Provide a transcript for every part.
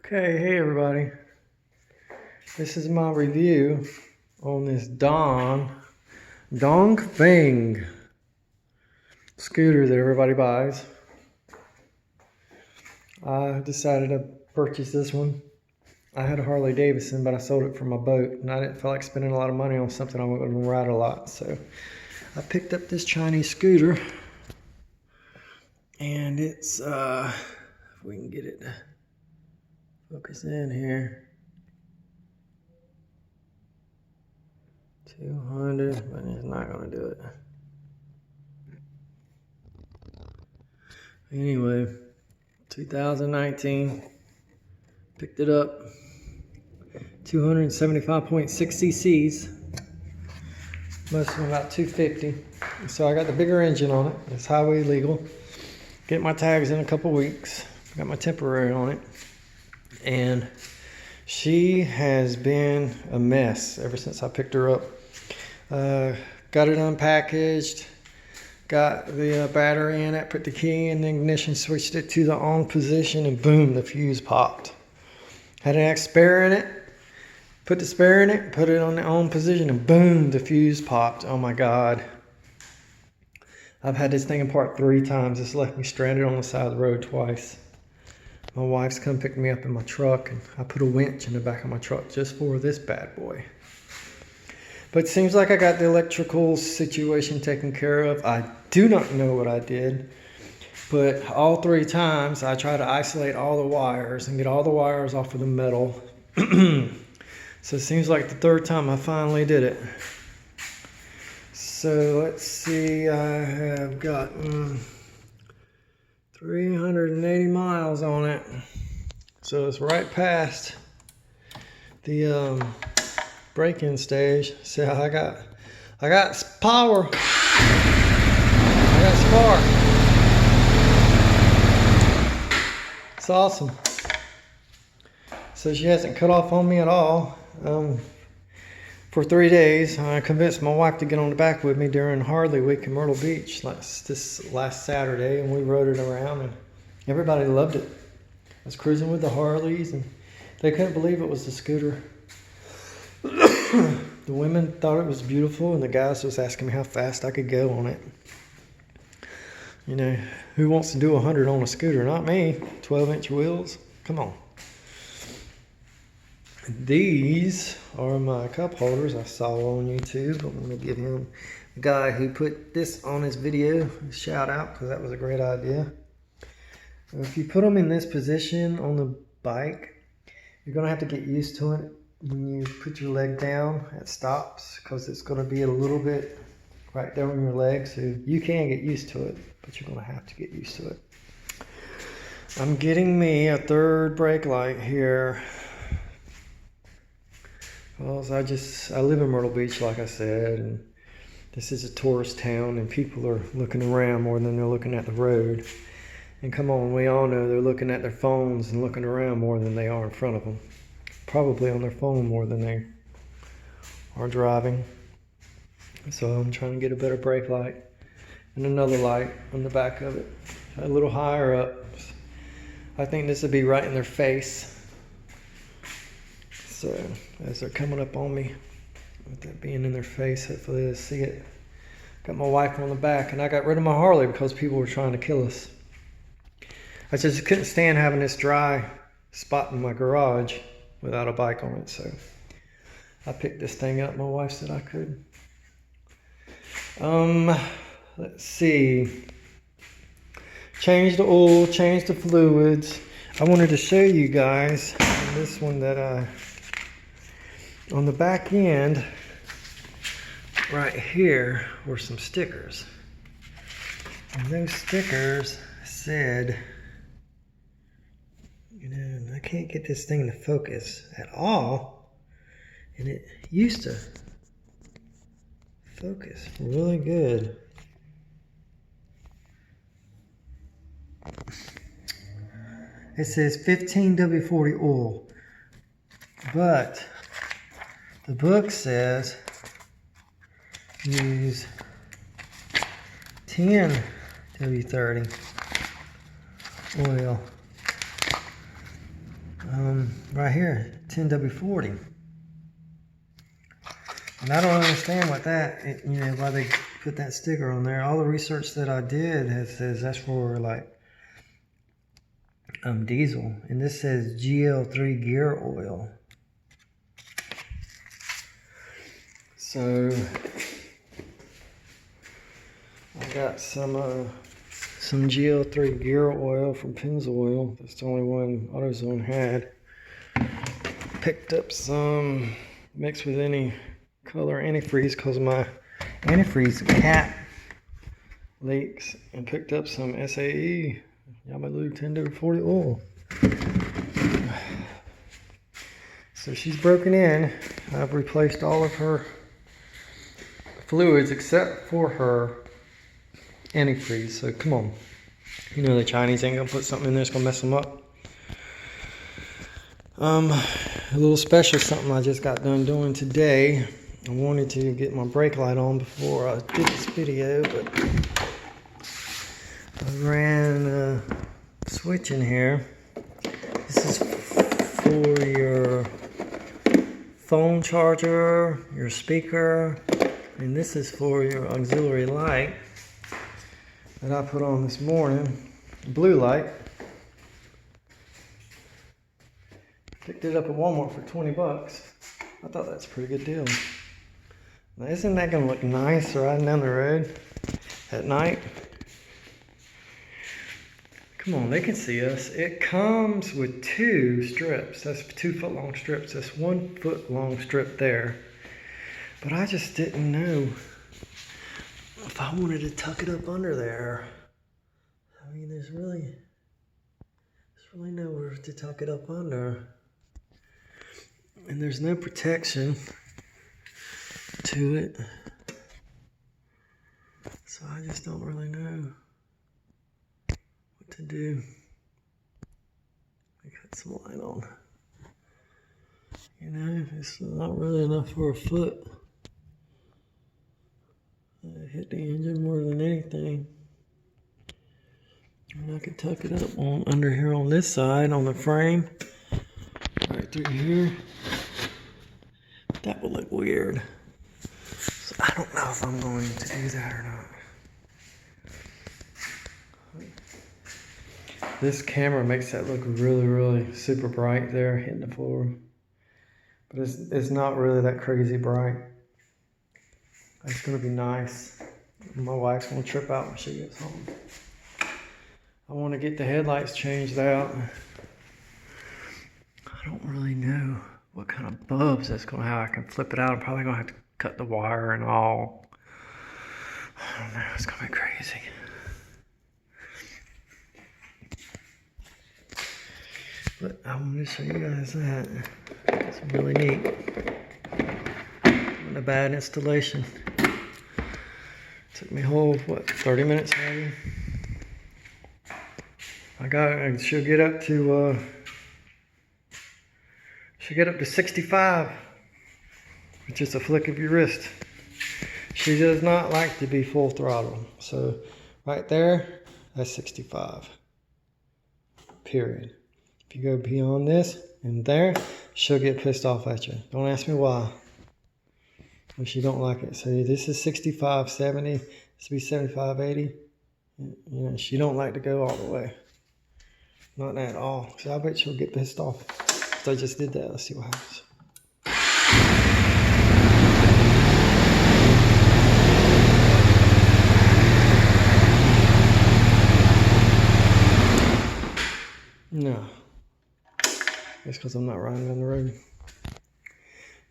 Okay, hey everybody. This is my review on this Dongfeng scooter that everybody buys. I decided to purchase this one. I had a Harley Davidson, but I sold it for my boat, and I didn't feel like spending a lot of money on something I wasn't going to ride a lot. So I picked up this Chinese scooter, and it's, if we can get it to focus in here. 200, but it's not going to do it. Anyway, 2019, picked it up, 275.6 cc's, most of them about 250. So I got the bigger engine on it. It's highway legal. Get my tags in a couple weeks. Got my temporary on it. And she has been a mess ever since I picked her up. Got it unpackaged, got the battery in it, put the key in the ignition, switched it to the on position, and boom, the fuse popped. Had an X spare in it, put the spare in it, put it on the on position, and boom, the fuse popped. Oh my God. I've had this thing apart 3 times. It's left me stranded on the side of the road twice. My wife's come pick me up in my truck, and I put a winch in the back of my truck just for this bad boy. But it seems like I got the electrical situation taken care of. I do not know what I did, but all 3 times I tried to isolate all the wires and get all the wires off of the metal. So it seems like the 3rd time I finally did it. So let's see, I have gotten 380 miles on it. So it's right past the break-in stage. See how I got power. I got spark. It's awesome. So she hasn't cut off on me at all. For 3 days, I convinced my wife to get on the back with me during Harley Week in Myrtle Beach this last Saturday, and we rode it around, and everybody loved it. I was cruising with the Harleys, and they couldn't believe it was the scooter. The women thought it was beautiful, and the guys was asking me how fast I could go on it. You know, who wants to do 100 on a scooter? Not me. 12-inch wheels. Come on. These are my cup holders I saw on YouTube. I'm going to give him, the guy who put this on his video, a shout out, because that was a great idea. So if you put them in this position on the bike, you're going to have to get used to it. When you put your leg down, it stops, because it's going to be a little bit right there on your leg. So you can get used to it, but you're going to have to get used to it. I'm getting me a 3rd brake light here. Well, I live in Myrtle Beach, like I said, and this is a tourist town, and people are looking around more than they're looking at the road. And come on, we all know they're looking at their phones and looking around more than they are in front of them. Probably on their phone more than they are driving. So I'm trying to get a better brake light and another light on the back of it, a little higher up. I think this would be right in their face. So as they're coming up on me, with that being in their face, hopefully they'll see it. Got my wife on the back, and I got rid of my Harley because people were trying to kill us. I just couldn't stand having this dry spot in my garage without a bike on it, so I picked this thing up. My wife said I could. Let's see. Change the oil, change the fluids. I wanted to show you guys this one that on the back end, right here, were some stickers. And those stickers said, you know, I can't get this thing to focus at all. And it used to focus really good. It says 15W40 oil, but the book says use 10W30 oil. right here, 10W40. And I don't understand what that, you know, why they put that sticker on there. All the research that I did says that's for like diesel, and this says GL3 gear oil. So I got some GL3 gear oil from Pennzoil. That's the only one AutoZone had. Picked up some mixed with any color antifreeze because my antifreeze cap leaks, and picked up some SAE Yamalou 10W40 oil. So she's broken in. I've replaced all of her fluids except for her antifreeze. So come on, you know the Chinese ain't gonna put something in there that's gonna mess them up. A little special something I just got done doing today. I wanted to get my brake light on before I did this video, but I ran a switch in here. This is for your phone charger, your speaker, and this is for your auxiliary light that I put on this morning, blue light. Picked it up at Walmart for 20 bucks. I thought that's a pretty good deal. Now, isn't that gonna look nice riding down the road at night? Come on, they can see us. It comes with 2 strips. That's 2 foot long strips. That's 1 foot long strip there. But I just didn't know if I wanted to tuck it up under there. I mean, there's really nowhere to tuck it up under. And there's no protection to it. So I just don't really know what to do. I got some light on. You know, it's not really enough for a foot. I hit the engine more than anything. And I could tuck it up on under here on this side on the frame. Right through here. That would look weird. So I don't know if I'm going to do that or not. This camera makes that look really, really super bright there hitting the floor. But it's not really that crazy bright. It's gonna be nice. My wife's gonna trip out when she gets home. I want to get the headlights changed out. I don't really know what kind of bulbs that's gonna have. I can flip it out. I'm probably gonna have to cut the wire and all. I don't know, it's gonna be crazy. But I wanted to show you guys that. It's really neat. Not a bad installation. Took me a whole, 30 minutes maybe. She'll get up to, 65, which is a flick of your wrist. She does not like to be full throttle. So right there, that's 65, period. If you go beyond this and there, she'll get pissed off at you. Don't ask me why. But she don't like it. So this is 65, 70. This will be 75, 80. You know, she don't like to go all the way. Not at all. So I bet she'll get pissed off. So I just did that. Let's see what happens. No. It's because I'm not riding down the road.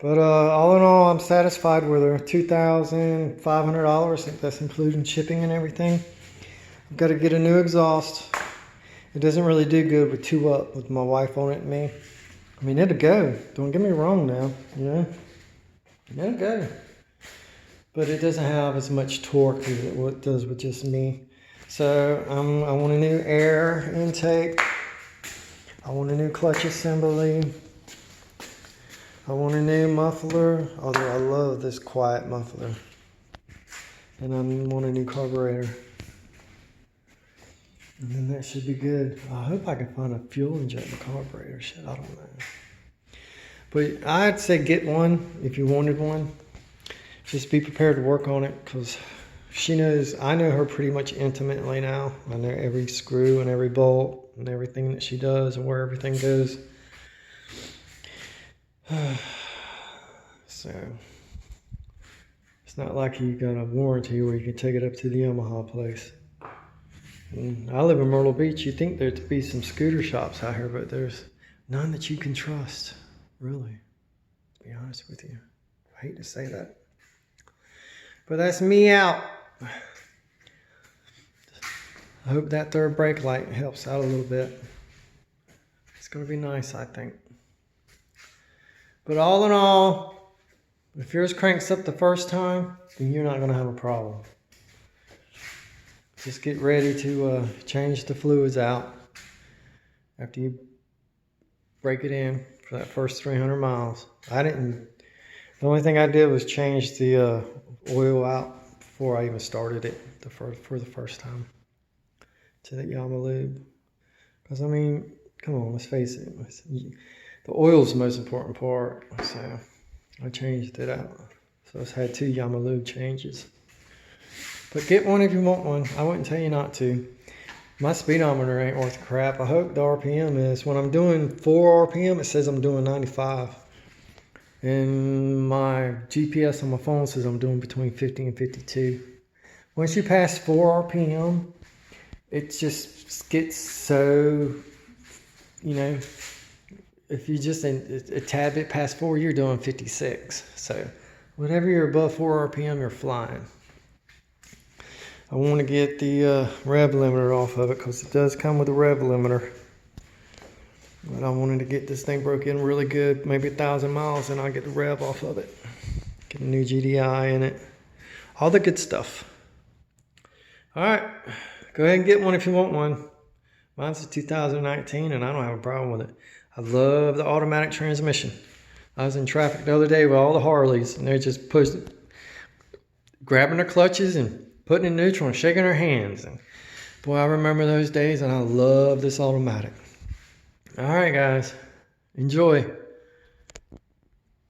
But all in all, I'm satisfied with her. $2,500. I think that's including shipping and everything. I've got to get a new exhaust. It doesn't really do good with 2-up with my wife on it and me. I mean, it'll go. Don't get me wrong now, you know. It'll go. But it doesn't have as much torque as it does with just me. So I want a new air intake. I want a new clutch assembly. I want a new muffler, although I love this quiet muffler. And I want a new carburetor. And then that should be good. I hope I can find a fuel injector carburetor. Shit, I don't know. But I'd say get one if you wanted one. Just be prepared to work on it, because she knows, I know her pretty much intimately now. I know every screw and every bolt and everything that she does and where everything goes. So it's not like you got a warranty where you can take it up to the Yamaha place. And I live in Myrtle Beach. You'd think there'd be some scooter shops out here, but there's none that you can trust, really, to be honest with you. I hate to say that. But that's me out. I hope that third brake light helps out a little bit. It's going to be nice, I think. But all in all, if yours cranks up the first time, then you're not going to have a problem. Just get ready to change the fluids out after you break it in for that first 300 miles. The only thing I did was change the oil out before I even started it for the first time to the Yamalube. Because, I mean, come on, let's face it. The oil's the most important part. So I changed it out. So I've had 2 Yamalube changes. But get one if you want one. I wouldn't tell you not to. My speedometer ain't worth crap. I hope the RPM is. When I'm doing 4 RPM, it says I'm doing 95. And my GPS on my phone says I'm doing between 50 and 52. Once you pass 4 RPM, it just gets so, you know, if you just a tad bit past 4, you're doing 56. So whatever you're above 4 RPM, you're flying. I want to get the rev limiter off of it, because it does come with a rev limiter. But I wanted to get this thing broke in really good, maybe 1,000 miles, and I'll get the rev off of it. Get a new GDI in it. All the good stuff. All right, go ahead and get one if you want one. Mine's a 2019, and I don't have a problem with it. I love the automatic transmission. I was in traffic the other day with all the Harleys, and they're just grabbing their clutches and putting in neutral and shaking their hands. And boy, I remember those days, and I love this automatic. All right, guys, enjoy.